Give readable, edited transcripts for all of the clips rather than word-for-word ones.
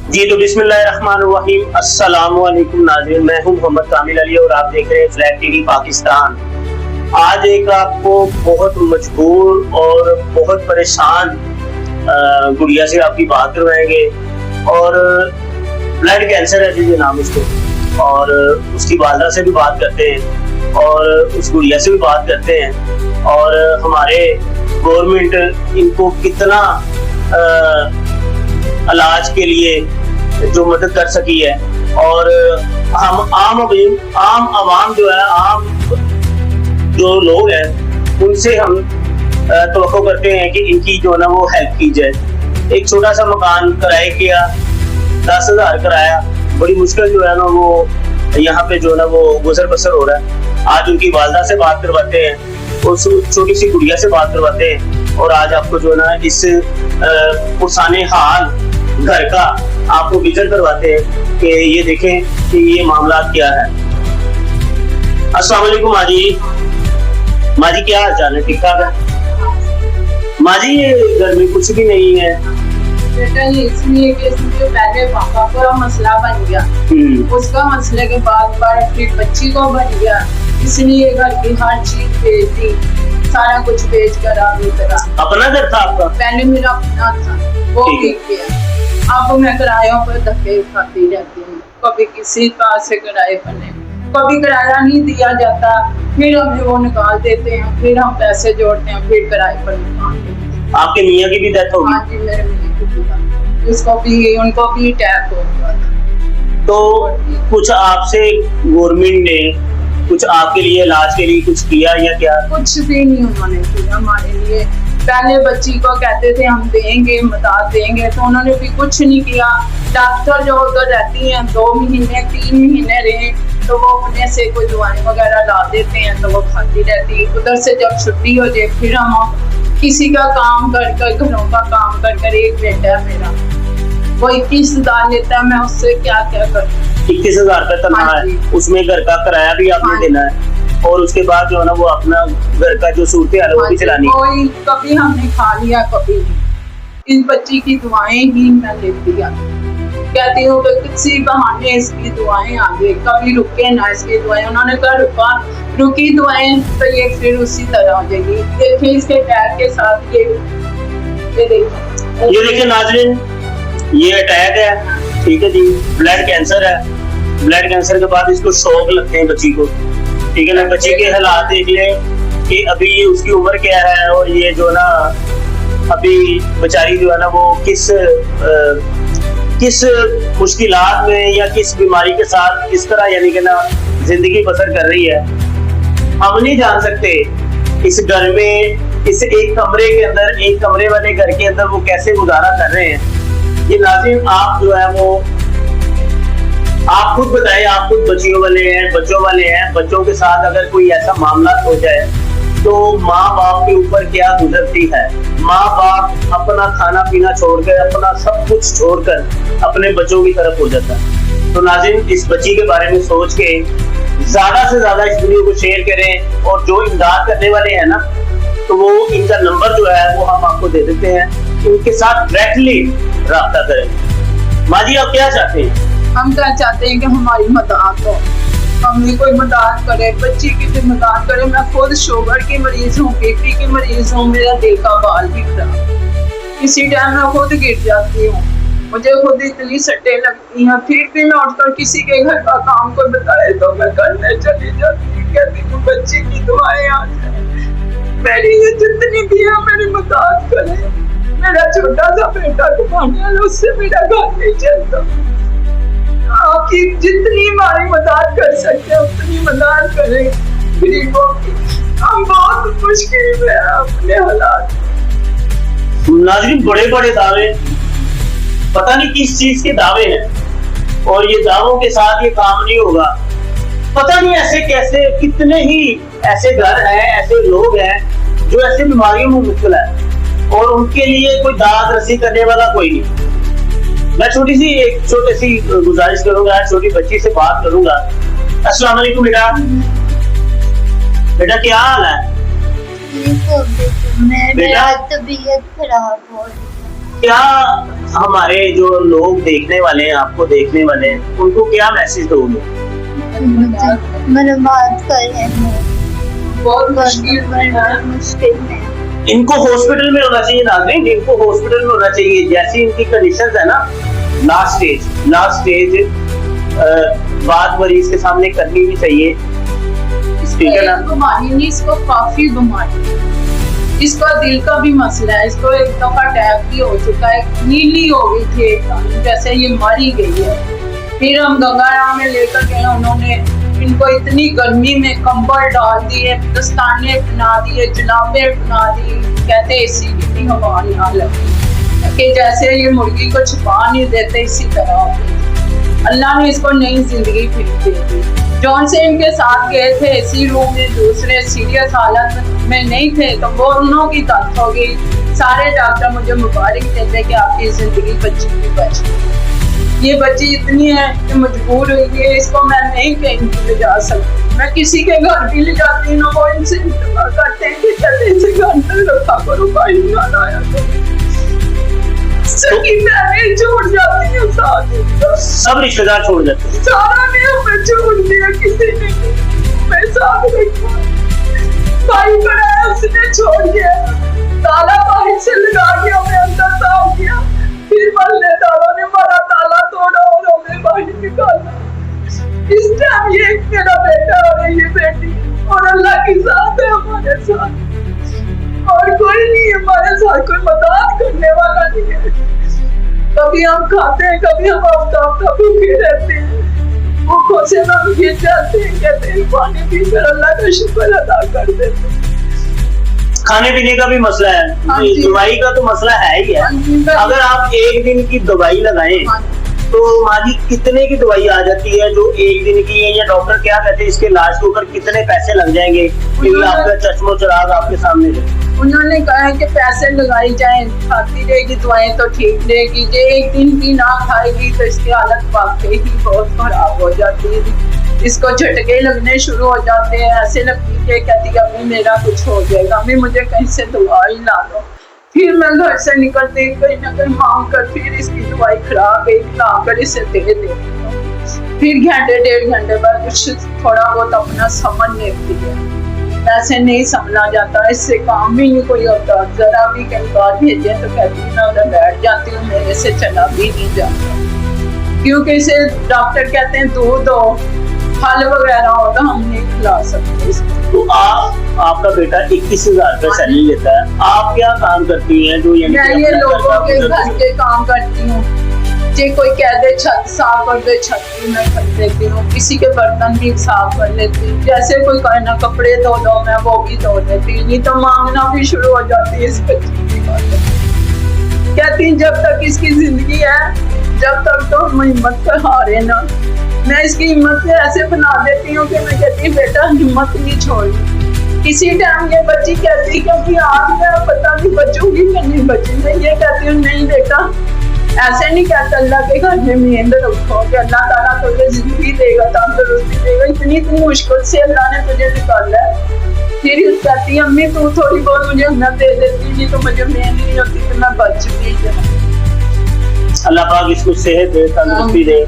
जी तो बिस्मिल्लाहिर्रहमानिर्रहीम, अस्सलामु अलैकुम नाज़रीन, मैं हूं मोहम्मद कामिल अली और आप देख रहे हैं फ्लैग टीवी पाकिस्तान। आज एक आपको बहुत मजबूर और बहुत परेशान गुड़िया से आपकी बात करवाएंगे और ब्लड कैंसर है जिसके नाम उसको, और उसकी वालदा से भी बात करते हैं और उस गुड़िया से भी बात करते हैं और हमारे गवर्नमेंट इनको कितना इलाज के लिए जो मदद कर सकी है। और हम आम आवाम जो है, आम जो लोग हैं, उनसे हम तवक्को करते हैं कि इनकी जो ना वो हेल्प की जाए। एक छोटा सा मकान किराए किया, 10,000 कराया, बड़ी मुश्किल जो है ना वो यहाँ पे जो ना वो गुजर बसर हो रहा है। आज उनकी वालदा से बात करवाते हैं, उस छोटी सी गुड़िया से बात करवाते हैं और आज आपको जो ना इस पुरसाने हाल घर का आपको विजन करवाते हैं कि ये देखें कि ये मामला क्या है। अस्सलाम वालेकुम माँ जी। माँ जी क्या हाल चाल है? ठीक ठाक है माँ जी। ये घर में कुछ भी नहीं है बेटा, ये इसलिए कि इसके पहले पापा का मसला बन गया, उसका मसले के बाद फिर बच्ची को बन गया, इसलिए घर की हर चीज बेच दी, सारा कुछ बेच कर आगे करा। अपना घर था आपका? पहले मेरा अपना था, वो बिक गया। अब मैं किरायों पर धक्के खाती रहती हूँ, कभी किसी पास से किराए पर नहीं, कभी किराया नहीं दिया जाता, फिर हमें वो निकाल देते हैं, फिर हम पैसे जोड़ते हैं, फिर किराए पर निकाल देते हैं। आपके मियाँ की भी डेथ हो गई? हाँ जी, मेरे मियाँ की भी, उनको भी अटैक हो गया। तो कुछ आपसे गवर्नमेंट ने कुछ आपके लिए इलाज के लिए कुछ किया या क्या? कुछ भी नहीं उन्होंने किया हमारे लिए। पहले बच्ची को कहते थे हम देंगे, मदद देंगे, तो उन्होंने भी कुछ नहीं किया। डॉक्टर जो उधर रहती हैं 2 महीने 3 महीने रहे तो वो अपने से कोई दवाएं वगैरह ला देते हैं तो वो खाती रहती है। उधर से जब छुट्टी हो जाए फिर हम किसी का काम कर कर, घरों का काम कर कर, एक बेटा है मेरा, वो 21,000 लेता है, मैं उससे क्या क्या करूँ। 21,000 का तनख्वाह है, उसमें घर का किराया भी आपने देना है और उसके बाद जो है ना वो अपना घर का जो सूरत हाल है वो भी चलानी है। कोई कभी हमने खा लिया, कभी नहीं। इस बच्ची की दुआएं ही मैं लेती आती, कहती हूँ कि किसी बहाने इसकी दुआएं आ गई, कभी रुके ना इसकी दुआएं। उन्होंने कहा रुकी दुआएं तो ये फिर उसी तरह हो जाएगी। देखिए इसके पैर के साथ ये देखिए नाज़रीन, ये अटैक है, ठीक है जी, ब्लड कैंसर है। ब्लड कैंसर के बाद इसको शौक लगते हैं बच्ची को, ठीक है ना। बच्ची के हालात देख ले कि अभी ये उसकी उम्र क्या है और ये जो ना अभी बेचारी जो है ना वो किस मुश्किलात में या किस बीमारी के साथ किस तरह यानी कि ना जिंदगी बसर कर रही है, हम नहीं जान सकते। इस घर में, इस एक कमरे के अंदर, एक कमरे वाले घर के अंदर वो कैसे गुजारा कर रहे हैं। ये नाज़रीन आप जो है वो आप खुद बताएं, आप खुद बच्चियों वाले हैं, बच्चों के साथ अगर कोई ऐसा मामला हो जाए तो माँ बाप के ऊपर क्या गुजरती है। माँ बाप अपना खाना पीना छोड़कर, अपना सब कुछ छोड़कर अपने बच्चों की तरफ हो जाता है। तो नाज़रीन इस बच्ची के बारे में सोच के ज्यादा से ज्यादा इस वीडियो को शेयर करें और जो इमदाद करने वाले हैं ना तो वो इनका नंबर जो है वो हम आपको दे देते हैं, उनके साथ डायरेक्टली राब्ता करें। माँ जी आप क्या चाहते हैं? हम क्या चाहते हैं कि हमारी मदद हो, हमें कोई मदद करे, बच्ची की भी मदद करे। मैं खुद शुगर की मरीज हूँ, बीपी की मरीज हूँ, मेरा दिल का बाल भी खराब, इसी टाइम मैं खुद गिर जाती हूँ, मुझे खुद इतनी सट्टें लगती हैं, फिर भी मैं उठकर किसी के घर का काम को बताए तो मैं करने चली जाती हूँ। कहती हूँ बच्ची की दुआएं आ जाए, मेरी ये जितनी भी है मेरी मदद करे। मेरा छोटा सा बेटा कमाने वाला, उससे मेरा घर नहीं चलता। आपकी जितनी हमारी मदद कर सकते हैं उतनी मदद करें गरीबों की। हम बहुत मुश्किल में अपने हालात। नाज़रीन बड़े बड़े दावे, पता नहीं किस चीज के दावे हैं और ये दावों के साथ ये काम नहीं होगा। पता नहीं ऐसे कैसे, कितने ही ऐसे घर हैं, ऐसे लोग हैं जो ऐसे बीमारियों में मुब्तला है और उनके लिए कोई दाद रसी करने वाला कोई नहीं। मैं छोटी सी गुजारिश करूंगा, छोटी बच्ची से बात करूंगा। अस्सलाम वालेकुम बेटा। बेटा क्या हाल है? मेरा तबीयत खराब हो रही है। क्या हमारे जो लोग देखने वाले हैं, आपको देखने वाले हैं, उनको क्या मैसेज दोगे? बर्बाद कर रहे हैं, बहुत मुश्किल में मुश्किल में। इनको हॉस्पिटल में होना चाहिए नाज़रीन, इनको हॉस्पिटल में होना चाहिए। जैसी इनकी कंडीशंस है ना, लास्ट स्टेज बात मरीज के सामने करनी भी चाहिए, ठीक है ना? बीमारी नहीं, इसको काफी बीमारी है। इसका दिल का भी मसला है, इसको एक दफा अटैक भी हो चुका है, नीली हो गई थी एकदम, जैसे ये मरी गई है। फिर हम गंगाराम में लेकर गए, उन्होंने इनको इतनी गर्मी में कंबल डाल दिए, दस्ताने बना दिए, जुलाबे बना दी, कहते इसी की हवा यहाँ लगी कि जैसे ये मुर्गी को छुपा नहीं देते, इसी तरह अल्लाह ने इसको नई जिंदगी फिर दे दी। जौन से इनके साथ गए थे इसी रूम में, दूसरे सीरियस हालत में नहीं थे, तो वो उन्हों की तक हो गई। सारे डॉक्टर मुझे मुबारक देते कि आपकी जिंदगी बच्ची की बच गई। ये बच्ची इतनी है कि मजबूर हुई है, इसको मैं नहीं कहीं ले जा सकती। मैं किसी के घर भी ले जाती हूँ, वो इनसे इंतजार करते हैं कि कहते इसे घर तक रखा करो, भाई ना लाया करो। सभी बहनें छोड़ जाती हैं, साथ सब रिश्तेदार छोड़ जाते हैं। सारा ने हमें छोड़ दिया, किसी ने नहीं। मैं साथ रखा, भाई बनाया उसने छोड़ दिया, ताला बाहर से लगा के हमें अंदर डाल दिया, फिर मोहल्लेदारों ने हमारा ताला तोड़ा और हमें बाहर निकाला। इस टाइम ये मेरा बेटा और ये बेटी और अल्लाह के साथ है, हमारे साथ और कोई नहीं है, हमारे साथ कोई मदद करने वाला नहीं है। कभी हम खाते हैं, कभी हम हफ्ता भूखे रहते हैं, भूखों से हम गिर जाते हैं, कहते हैं पानी पीकर अल्लाह का शुक्र अदा कर देते हैं। खाने पीने का भी मसला है, दवाई का तो मसला है ही है। अगर आप एक दिन की दवाई लगाएं तो माँ जी कितने की दवाई आ जाती है जो एक दिन की है, या डॉक्टर क्या कहते हैं इसके इलाज के ऊपर कितने पैसे लग जाएंगे? क्योंकि आपका चश्मो चराग आपके सामने है। उन्होंने कहा है कि पैसे लगाई जाए, खाती रहेगी दवाएं तो ठीक रहेगी, जो एक दिन भी ना खाएगी तो इसकी हालत वाकई ही बहुत खराब हो जाती है। इसको झटके लगने शुरू हो जाते हैं, ऐसे लगती है कहती है अम्मी मेरा कुछ हो जाएगा, अम्मी मुझे कहीं से दवाई ला दो। फिर मैं घर से निकलती कहीं ना कहीं मांग कर, फिर इसकी दवाई खराब है ला कर इसे दे देती हूँ। फिर घंटे डेढ़ घंटे बाद कुछ थोड़ा बहुत अपना समझ लेती है, ऐसे नहीं समझा जाता, इससे काम भी नहीं कोई होता। जरा भी कई बार भेजे तो कहती हूँ मैं उधर बैठ जाती हूँ, मेरे से चला भी नहीं जाता, क्योंकि इसे डॉक्टर कहते हैं दूध हो फल वगैरह हो तो हम नहीं खिला सकते इसको। तो आपका बेटा 21,000 रुपए सैलरी लेता है, आप क्या काम करती हैं? जो मैं ये लोगों के घर के काम करती हूँ, जे कोई कह दे छत साफ कर दे, छत भी मैं कर देती हूँ, किसी के बर्तन भी साफ कर लेती हूँ, जैसे कोई कहना कपड़े धो दो मैं वो भी धो देती हूँ। नहीं तो मांगना भी शुरू हो जाती है इस बच्ची की बात। कहती जब तक इसकी जिंदगी है जब तक तो हम हिम्मत कर हारे ना। मैं इसकी हिम्मत से ऐसे बना देती हूँ कि मैं कहती हूँ बेटा हिम्मत नहीं छोड़नी। किसी टाइम ये बच्ची कहती है क्योंकि आज मैं पता नहीं बचूंगी कि नहीं बचूंगी, मैं ये कहती हूँ नहीं बेटा ऐसे नहीं कहता, अल्लाह के घर में मेहनत रखो कि अल्लाह ताला तुझे जिंदगी देगा, तंदुरुस्ती देगा। इतनी मुश्किल से अल्लाह ने तुझे निकाला है। फिर कहती है अम्मी तू थोड़ी बहुत मुझे हिम्मत दे देती, नहीं तो मुझे मेहनत नहीं होती कि मैं बच चुकी। अल्लाह पाक इसको सेहत दे, तंदुरुस्ती दे,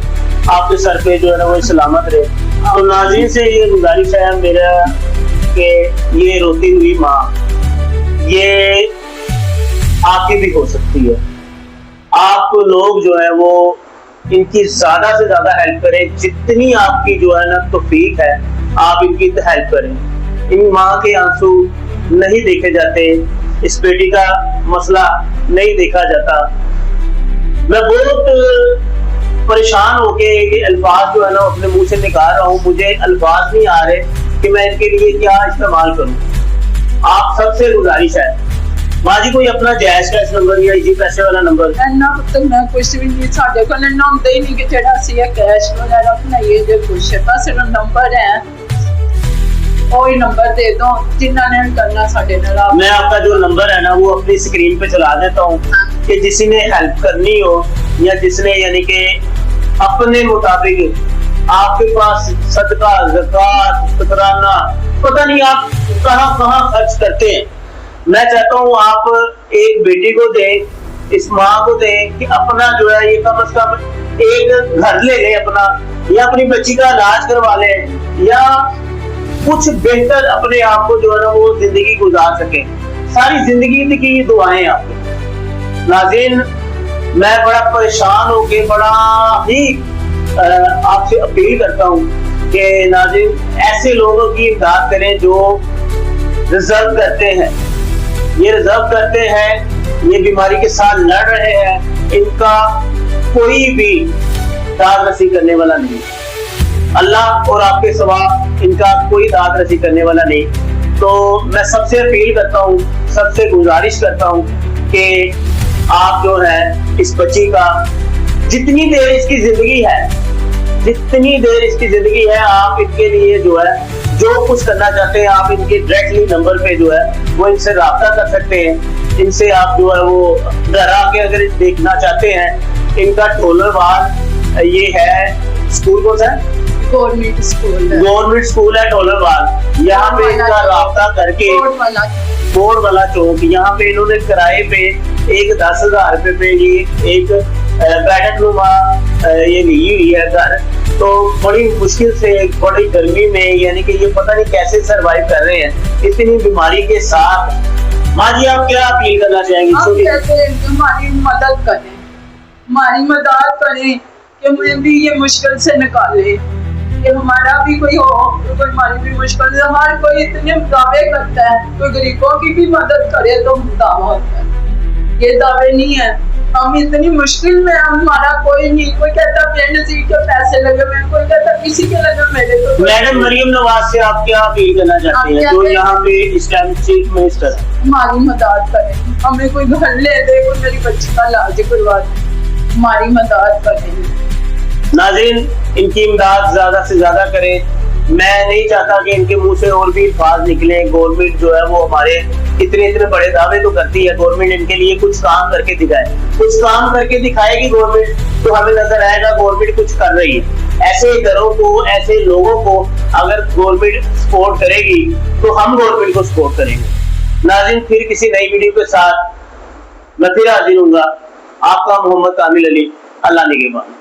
आपके सर पे जो है ना वो सलामत रहे। तो नाज़रीन से ये गुजारिश है मेरा कि ये रोती हुई माँ ये आपकी भी हो सकती है। आप लोग जो है वो इनकी ज्यादा से ज्यादा हेल्प करें, जितनी आपकी जो है ना तौफीक है आप इनकी हेल्प करें। इन माँ के आंसू नहीं देखे जाते, इस बेटी का मसला नहीं देखा जाता। मैं बहुत परेशान होके ये अल्फाज जो है ना अपने मुंह से निकाल रहा हूँ, मुझे अल्फाज नहीं आ रहे कि मैं इनके लिए क्या इस्तेमाल करूँ। आप सबसे गुजारिश है माँ जी कोई अपना जायज कैश नंबर या इजी पैसे वाला नंबर ना तो मैं कुछ भी नहीं साढ़े को ना होंदा ही नहीं कि जेड़ा सी कैश वगैरह बनाइए जो कुछ बस नंबर है वही नंबर दे दो जिन्ना ने करना साढ़े नाल। मैं आपका जो नंबर है ना वो अपनी स्क्रीन पे चला देता हूँ कि जिसी ने हेल्प करनी हो या जिसने यानी कि अपने मुताबिक आपके पास सदका ज़कात शुक्राना पता नहीं आप कहाँ कहाँ खर्च करते हैं। मैं चाहता हूँ आप एक बेटी को दें, इस माँ को दें कि अपना जो है ये कम से कम एक घर ले लें अपना, या अपनी बच्ची का इलाज करवा लें, या कुछ बेहतर अपने आप को जो है ना वो जिंदगी गुजार सके। सारी जिंदगी की ये दुआएं आपको। नाज़रीन, मैं बड़ा परेशान होके बड़ा ही आपसे अपील करता हूँ कि नाज़रीन ऐसे लोगों की इमदाद करें जो रिजर्व करते हैं, ये रिजर्व करते हैं, ये बीमारी के साथ लड़ रहे हैं, इनका कोई भी दाद रसी करने वाला नहीं, अल्लाह और आपके सिवा इनका कोई दाद रसी करने वाला नहीं। तो मैं सबसे अपील करता हूँ, सबसे गुजारिश करता हूँ कि आप जो है इस बच्ची का जितनी देर इसकी जिंदगी है, जितनी देर इसकी जिंदगी है, आप इनके लिए जो है जो कुछ करना चाहते हैं आप इनके डायरेक्टली नंबर पे जो है वो इनसे राब्ता कर सकते हैं। इनसे आप जो है वो घर आके अगर देखना चाहते हैं, इनका ढोलरवाल ये है, स्कूल कौन सा है? गवर्नमेंट स्कूल है ढोलरवाल। यहाँ पे इनका राब्ता करके बोर्ड वाला चौक, यहाँ पे इन्होंने किराए पे एक 10,000 रुपए पे ये एक बैठक नुमा ये ली हुई है घर। तो बड़ी मुश्किल से बड़ी गर्मी में, यानी कि ये पता नहीं कैसे सरवाइव कर रहे हैं इतनी बीमारी के साथ। माँ जी, आप क्या अपील करना चाहेंगी? हमारी मदद करें, हमारी मदद करें कि हमें भी ये मुश्किल से निकाले, कि हमारा भी कोई हो, कोई हमारी भी मुश्किल से, हमारे कोई इतने दावे करता है, कोई गरीबों की भी मदद करे तो दावा होता है, ये दावे नहीं है। हम इतनी मुश्किल में, हमारा कोई नहीं, कोई कहता बेनज़ीर के पैसे लगे हुए, कोई कहता किसी के लगे मेरे। तो मैडम मरियम नवाज से आप क्या अपील करना चाहती हैं जो यहाँ पे इस टाइम चीफ मिनिस्टर? हमारी मदद करें, हमें कोई घर ले दे, कोई मेरी बच्ची का इलाज करवा दे, हमारी मदद करें। नाज़रीन, इनकी इमदाद ज्यादा से ज्यादा करें। मैं नहीं चाहता कि इनके मुंह से और भी अल्फाज निकले। गवर्नमेंट जो है वो हमारे इतने बड़े दावे तो करती है, गवर्नमेंट इनके लिए कुछ काम करके दिखाए, कुछ काम करके दिखाएगी गवर्नमेंट तो हमें नजर आएगा गवर्नमेंट कुछ कर रही है। ऐसे घरों को, ऐसे लोगों को अगर गवर्नमेंट सपोर्ट करेगी तो हम गवर्नमेंट को सपोर्ट करेंगे। नाज़रीन, फिर किसी नई वीडियो के साथ मैं फिर हाजिर हूँगा। आपका मोहम्मद कामिल अली। अल्लाह निगहबान।